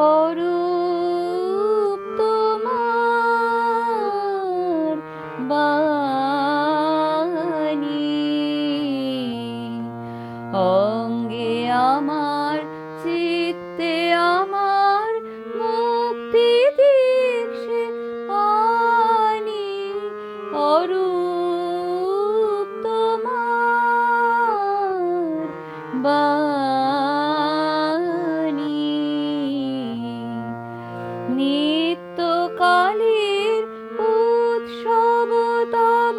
অরূপ তোমার বাণী, অঙ্গে আমার চিত্তে আমার মুক্তি দীক্ষে আনি। অরূপ তোমার বাণী, নিত্যকালের উৎসব তব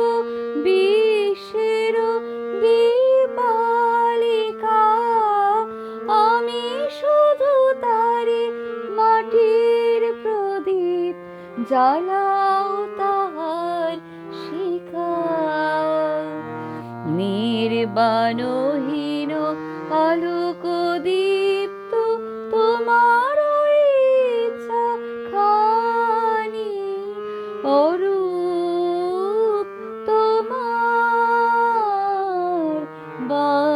বিশ্বের দীপালিকা। আমি শুধু তারি মাটির প্রদীপ, জ্বালাও তাহার শিখা। নির্বাণহীন আলোক দীপ্ত তোমার ইচ্ছা খানি। অরূপ তোমার বাণী।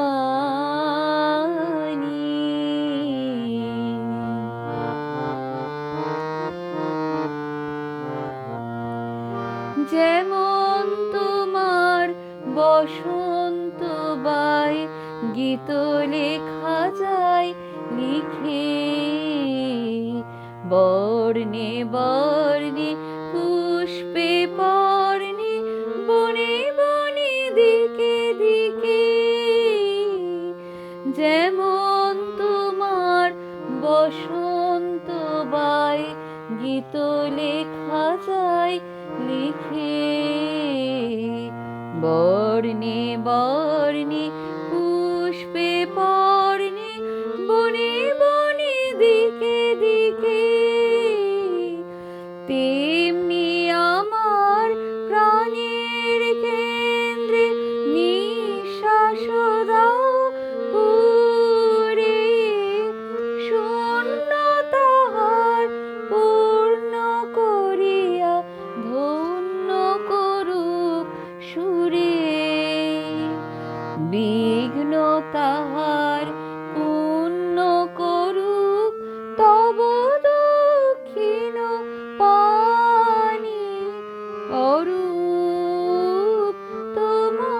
যেমন তোমার বসন্ত বাই গীত লেখা যায় লিখে, বর্ণে বর্ণে পুষ্পে পর্ণে বনে বনে দিকে দিকে। যেমন তোমার বসন্ত বাই গীত লেখা যায় লিখে, বর্ণে বর্ণে পুষ্পে পর্ণে বনে বনে দিকে দিকে। তেমনি আমার প্রাণের কেন্দ্রে নিঃশ্বাস দাও পুরে, শূন্য তাহার পূর্ণ করিয়া ধন্য করুক সুরে। বিঘ্ন তাহার পূর্ণ করুক তব দক্ষিণ পানি। অরূপ তোমার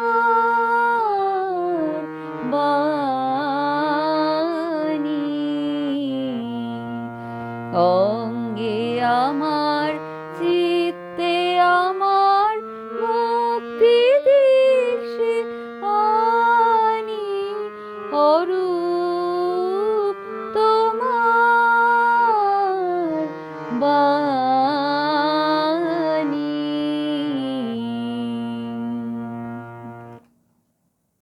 বাণী, অঙ্গে আমার